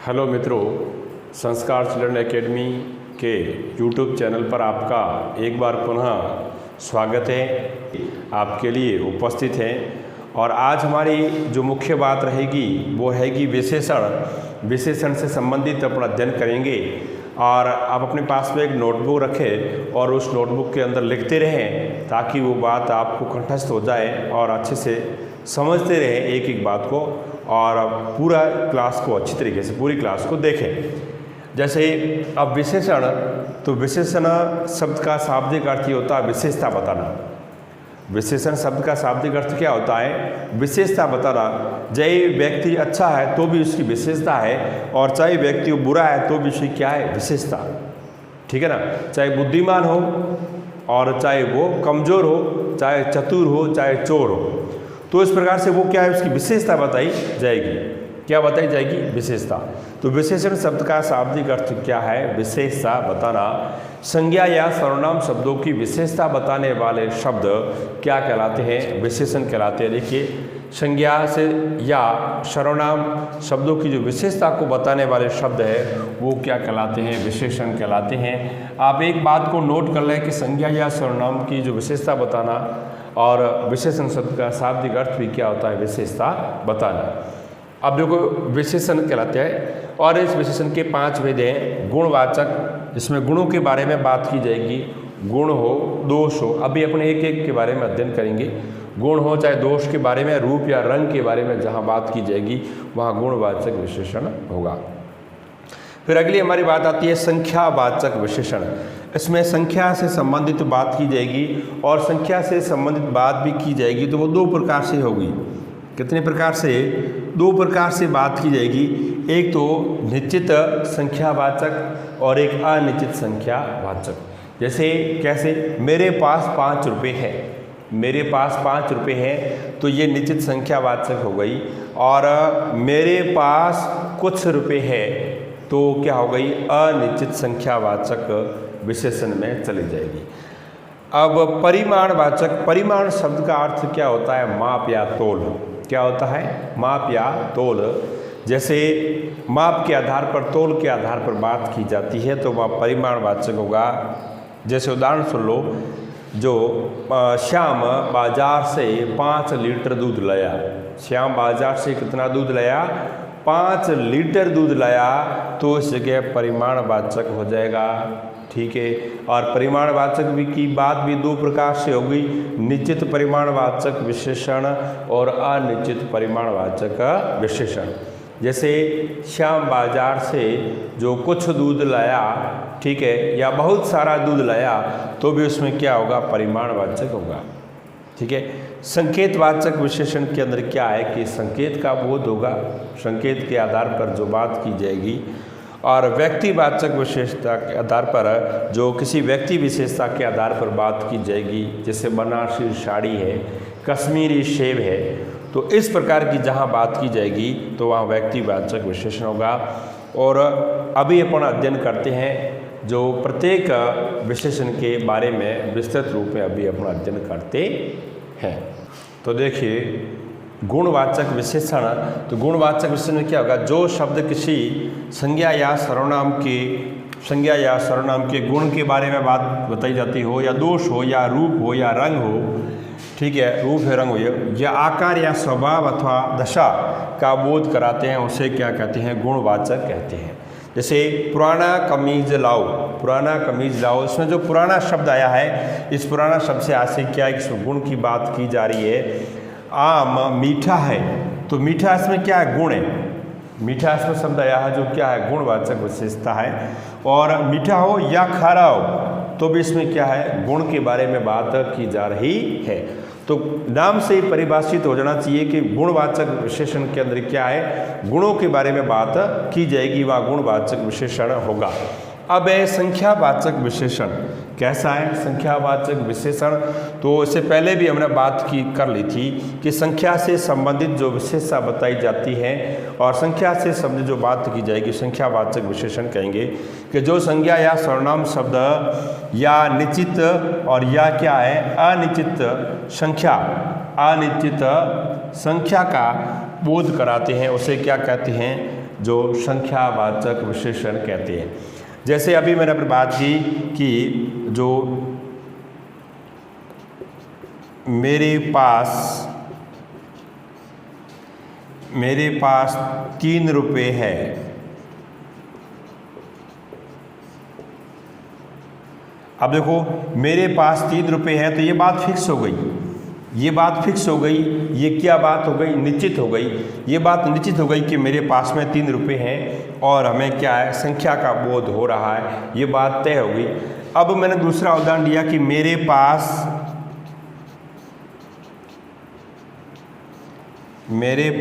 Hello मित्रों, संस्कार children academy के यूट्यूब चैनल पर आपका एक बार पुनः स्वागत है। आपके लिए उपस्थित हैं और आज हमारी जो मुख्य बात रहेगी वो हैगी विशेषण से संबंधित अपना अध्ययन करेंगे। और आप अपने पास में एक नोटबुक रखें और उस नोटबुक के अंदर लिखते रहें ताकि वो बात आपको कंठस्थ हो जाए और अच्छे से समझते रहें एक एक बात को और पूरा क्लास को अच्छी तरीके से पूरी क्लास को देखें। जैसे अब विशेषण, तो विशेषण शब्द का शाब्दिक अर्थ ये होता है विशेषता बताना। विशेषण शब्द का शाब्दिक अर्थ क्या होता है? विशेषता बताना। चाहे व्यक्ति अच्छा है तो भी उसकी विशेषता है और चाहे व्यक्ति बुरा है तो भी उसकी क्या है? विशेषता। ठीक है ना? चाहे बुद्धिमान हो और चाहे वो कमज़ोर हो, चाहे चतुर हो, चाहे चोर हो, तो इस प्रकार से वो क्या है? उसकी विशेषता बताई जाएगी। क्या बताई जाएगी? विशेषता। तो विशेषण शब्द का शाब्दिक अर्थ क्या है? विशेषता बताना। संज्ञा या सर्वनाम शब्दों की विशेषता बताने वाले शब्द क्या कहलाते हैं? विशेषण कहलाते हैं। देखिए, संज्ञा से या सर्वनाम शब्दों की जो विशेषता को बताने वाले शब्द है वो क्या कहलाते हैं? विशेषण कहलाते हैं। आप एक बात को नोट कर लें कि संज्ञा या सर्वनाम की जो विशेषता बताना और विशेषण शब्द का शाब्दिक अर्थ भी क्या होता है? विशेषता बताना। अब देखो, विशेषण कहलाते हैं और इस विशेषण के 5 भेद हैं। गुणवाचक, इसमें गुणों के बारे में बात की जाएगी। गुण हो, दोष हो, अभी अपने एक एक के बारे में अध्ययन करेंगे। गुण हो चाहे दोष के बारे में, रूप या रंग के बारे में जहाँ बात की जाएगी वहाँ गुणवाचक विशेषण होगा। फिर अगली हमारी बात आती है संख्यावाचक विशेषण। इसमें संख्या से संबंधित बात की जाएगी और संख्या से संबंधित बात भी की जाएगी, तो वो 2 प्रकार से होगी। कितने प्रकार से? 2 प्रकार से बात की जाएगी। एक तो निश्चित संख्यावाचक और एक अनिश्चित संख्यावाचक। जैसे कैसे? मेरे पास 5 रुपये है। मेरे पास 5 रुपये है तो ये निश्चित संख्यावाचक हो गई। और मेरे पास कुछ रुपये है तो क्या हो गई? अनिश्चित संख्यावाचक विशेषण में चली जाएगी। अब परिमाणवाचक, परिमाण शब्द का अर्थ क्या होता है? माप या तोल। क्या होता है? माप या तोल। जैसे माप के आधार पर, तोल के आधार पर बात की जाती है तो वह परिमाणवाचक होगा। जैसे उदाहरण सुन लो, जो श्याम बाजार से 5 लीटर दूध लाया। श्याम बाजार से कितना दूध लाया? 5 लीटर दूध लाया, तो इस जगह परिमाणवाचक हो जाएगा। ठीक है। और परिमाणवाचक भी की बात भी 2 प्रकार से होगी, निश्चित परिमाणवाचक विशेषण और अनिश्चित परिमाणवाचक विशेषण। जैसे श्याम बाजार से जो कुछ दूध लाया, ठीक है, या बहुत सारा दूध लाया, तो भी उसमें क्या होगा? परिमाणवाचक होगा। ठीक है। संकेतवाचक विशेषण के अंदर क्या है कि संकेत का बोध होगा, संकेत के आधार पर जो बात की जाएगी। और व्यक्तिवाचक विशेषता के आधार पर जो किसी व्यक्ति विशेषता के आधार पर बात की जाएगी, जैसे बनारसी साड़ी है, कश्मीरी सेब है, तो इस प्रकार की जहाँ बात की जाएगी तो वहाँ व्यक्तिवाचक विशेषण होगा। और अभी अपन अध्ययन करते हैं जो प्रत्येक विशेषण के बारे में विस्तृत रूप में अभी अपन अध्ययन करते हैं। तो देखिए, गुणवाचक विशेषण। तो गुणवाचक विशेषण में क्या होगा? जो शब्द किसी संज्ञा या सर्वनाम के गुण के बारे में बात बताई जाती हो, या दोष हो, या रूप हो, या रंग हो, ठीक है, रूप है, रंग हो, या आकार या स्वभाव अथवा दशा का बोध कराते हैं, उसे क्या कहते हैं? गुणवाचक कहते हैं। जैसे पुराना कमीज लाओ, पुराना कमीज लाओ, इसमें जो पुराना शब्द आया है, इस पुराना शब्द से आज से क्या है? इसमें गुण की बात की जा रही है। आम मीठा है, तो मीठा इसमें क्या है? गुण है। मीठा इसमें शब्द आया है जो क्या है? गुणवाचक विशेषता है। और मीठा हो या खारा हो तो भी इसमें क्या है? गुण के बारे में बात की जा रही है। तो नाम से ही परिभाषित हो जाना चाहिए कि गुणवाचक विशेषण के अंदर क्या है? गुणों के बारे में बात की जाएगी, वह गुणवाचक विशेषण होगा। अब है संख्यावाचक विशेषण। कैसा है संख्यावाचक विशेषण? तो इससे पहले भी हमने बात कर ली थी कि संख्या से संबंधित जो विशेषता बताई जाती है और संख्या से संबंधित जो बात की जाएगी संख्यावाचक विशेषण कहेंगे। कि जो संज्ञा या सर्वनाम शब्द या निश्चित और या क्या है? अनिश्चित संख्या का बोध कराते हैं, उसे क्या कहते हैं? जो संख्यावाचक विशेषण कहते हैं। जैसे अभी मैंने अपनी बात की कि जो मेरे पास 3 रुपये है। अब देखो मेरे पास 3 रुपये है, तो ये बात फिक्स हो गई, ये बात फिक्स हो गई। ये क्या बात हो गई? निश्चित हो गई। ये बात निश्चित हो गई कि मेरे पास में 3 रुपये हैं और हमें क्या है, संख्या का बोध हो रहा है, ये बात तय हो गई। अब मैंने दूसरा उदाहरण दिया कि मेरे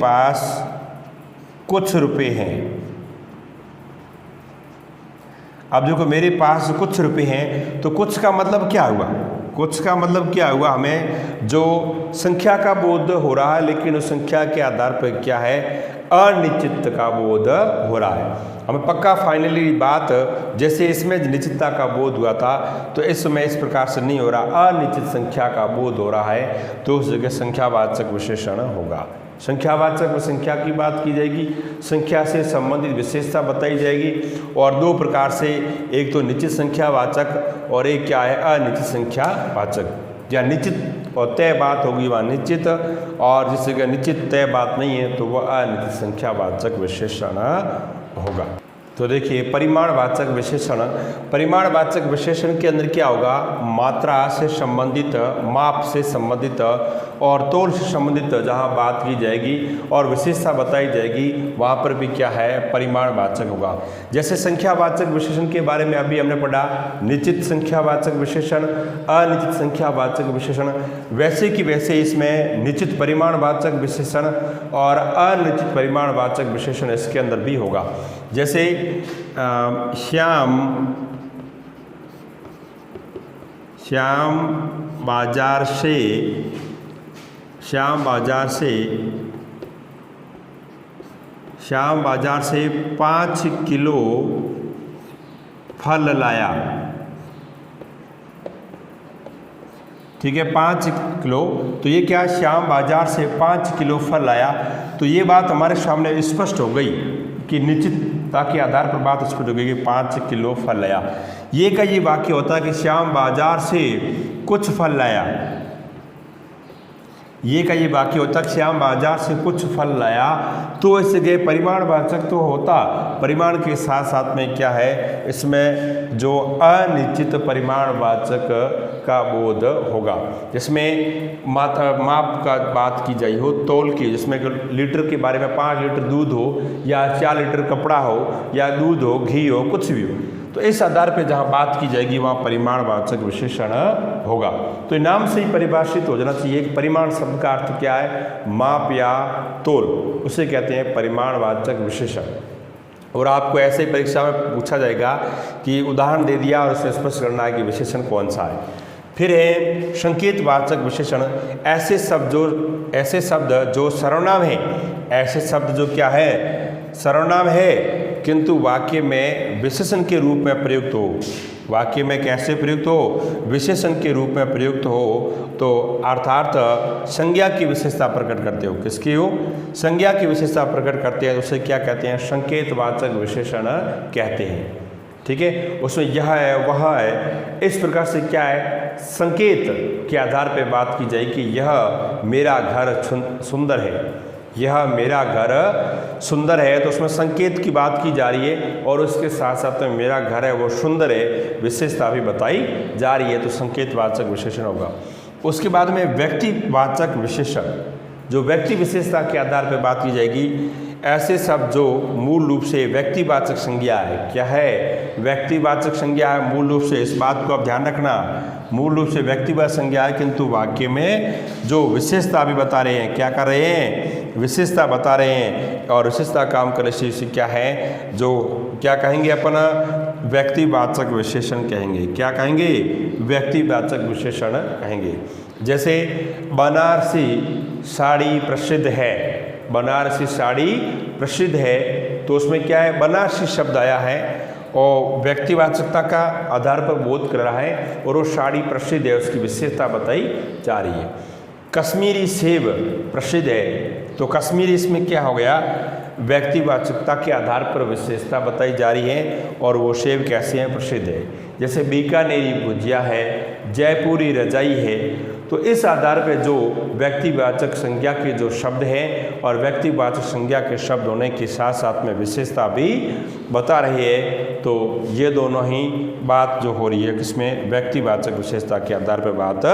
पास कुछ रुपए हैं। अब देखो मेरे पास कुछ रुपए हैं, तो कुछ का मतलब क्या हुआ? कुछ का मतलब क्या हुआ? हमें जो संख्या का बोध हो रहा है, लेकिन उस संख्या के आधार पर क्या है, अनिश्चित का बोध हो रहा है। हमें पक्का फाइनली बात, जैसे इसमें निश्चितता का बोध हुआ था, तो इसमें इस प्रकार से नहीं हो रहा, अनिश्चित संख्या का बोध हो रहा है, तो उस जगह संख्यावाचक विशेषण होगा। संख्यावाचक संख्या की बात की जाएगी, संख्या से संबंधित विशेषता बताई जाएगी, और 2 प्रकार से, एक तो निश्चित संख्यावाचक और एक क्या है, अनिश्चित संख्यावाचक। या निश्चित और तय बात होगी वहाँ निश्चित, और जिस जगह निश्चित तय बात नहीं है तो वह अनिश्चित संख्यावाचक विशेषण होगा। तो देखिए परिमाणवाचक विशेषण, परिमाणवाचक विशेषण के अंदर क्या होगा, मात्रा से संबंधित, माप से संबंधित और तौल से संबंधित जहाँ बात की जाएगी और विशेषता बताई जाएगी, वहाँ पर भी क्या है, परिमाणवाचक होगा। जैसे संख्यावाचक विशेषण के बारे में अभी हमने पढ़ा, निश्चित संख्यावाचक विशेषण, अनिश्चित संख्यावाचक विशेषण, वैसे कि वैसे इसमें निश्चित परिमाणवाचक विशेषण और अनिश्चित परिमाणवाचक विशेषण इसके अंदर भी होगा। जैसे श्याम बाजार से 5 किलो फल लाया। ठीक है, 5 किलो, तो ये क्या, श्याम बाजार से 5 किलो फल लाया। तो ये बात हमारे सामने स्पष्ट हो गई कि निश्चितता के आधार पर बात स्पष्ट हो गई कि 5 किलो फल लाया। ये का ये वाक्य होता है कि श्याम बाजार से कुछ फल लाया। ये का ये वाक्य होता है कि श्याम बाजार से कुछ फल लाया, तो इस जगह परिमाणवाचक तो होता, परिमाण के साथ साथ में क्या है, इसमें जो अनिश्चित परिमाणवाचक का बोध होगा, जिसमें माप का बात की जाई हो, तौल की, जिसमें लीटर के बारे में 5 लीटर दूध हो या 4 लीटर कपड़ा हो या दूध हो, घी हो, कुछ भी हो, तो इस आधार पे जहाँ बात की जाएगी वहाँ परिमाणवाचक विशेषण होगा। तो नाम से ही परिभाषित हो जाना चाहिए कि परिमाण शब्द का अर्थ क्या है, माप या तौल, उसे कहते हैं परिमाणवाचक विशेषण। और आपको ऐसे ही परीक्षा में पूछा जाएगा कि उदाहरण दे दिया और उसे स्पष्ट करना है कि विशेषण कौन सा है। फिर है संकेतवाचक विशेषण, ऐसे शब्द जो सर्वनाम है, ऐसे शब्द जो क्या है, सर्वनाम है, किंतु वाक्य में विशेषण के रूप में प्रयुक्त हो। वाक्य में कैसे प्रयुक्त हो, विशेषण के रूप में प्रयुक्त हो, तो अर्थात संज्ञा की विशेषता प्रकट करते हो। किसकी हो, संज्ञा की विशेषता प्रकट करते हैं, उसे क्या कहते हैं, संकेतवाचक विशेषण कहते हैं। ठीक है, उसमें यह है वह है, इस प्रकार से क्या है, संकेत के आधार पर बात की जाए कि यह मेरा घर सुंदर है, यह मेरा घर सुंदर है, तो उसमें संकेत की बात की जा रही है और उसके साथ साथ में मेरा घर है वो सुंदर है, विशेषता भी बताई जा रही है, तो संकेतवाचक विशेषण होगा। उसके बाद में व्यक्तिवाचक विशेषण, जो व्यक्ति विशेषता के आधार पर बात की जाएगी, ऐसे शब्द जो मूल रूप से व्यक्तिवाचक संज्ञा है। क्या है, व्यक्तिवाचक संज्ञा है, मूल रूप से, इस बात को आप ध्यान रखना, मूल रूप से व्यक्तिवाचक संज्ञा है, किंतु वाक्य में जो विशेषता भी बता रहे हैं, क्या कर रहे हैं, विशेषता बता रहे हैं, और विशेषता काम करने से क्या है, जो क्या कहेंगे अपना, व्यक्तिवाचक विशेषण कहेंगे। क्या कहेंगे, व्यक्तिवाचक विशेषण कहेंगे। जैसे बनारसी साड़ी प्रसिद्ध है, बनारसी साड़ी प्रसिद्ध है, तो उसमें क्या है, बनारसी शब्द आया है और व्यक्तिवाचकता का आधार पर बोध कर रहा है, और वो साड़ी प्रसिद्ध है, उसकी विशेषता बताई जा रही है। कश्मीरी सेब प्रसिद्ध है, तो कश्मीरी इसमें क्या हो गया, व्यक्तिवाचकता के आधार पर विशेषता बताई जा रही है और वो सेब कैसे हैं प्रसिद्ध है। जैसे बीकानेरी भुजिया है, जयपुरी रजाई है। तो इस आधार पे जो व्यक्तिवाचक संज्ञा के जो शब्द हैं और व्यक्तिवाचक संज्ञा के शब्द होने के साथ साथ में विशेषता भी बता रही है। तो ये दोनों ही बात जो हो रही है किसमें, व्यक्तिवाचक विशेषता के आधार पर बात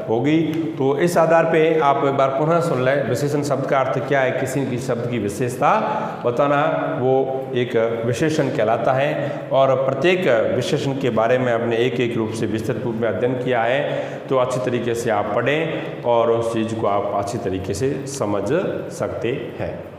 होगी। तो इस आधार पे आप एक बार पुनः सुन लें, विशेषण शब्द का अर्थ क्या है, किसी की शब्द की विशेषता बताना वो एक विशेषण कहलाता है। और प्रत्येक विशेषण के बारे में आपने एक एक रूप से विस्तृत रूप में अध्ययन किया है। तो अच्छी तरीके से आप पढ़ें और उस चीज़ को आप अच्छी तरीके से समझ सकते हैं।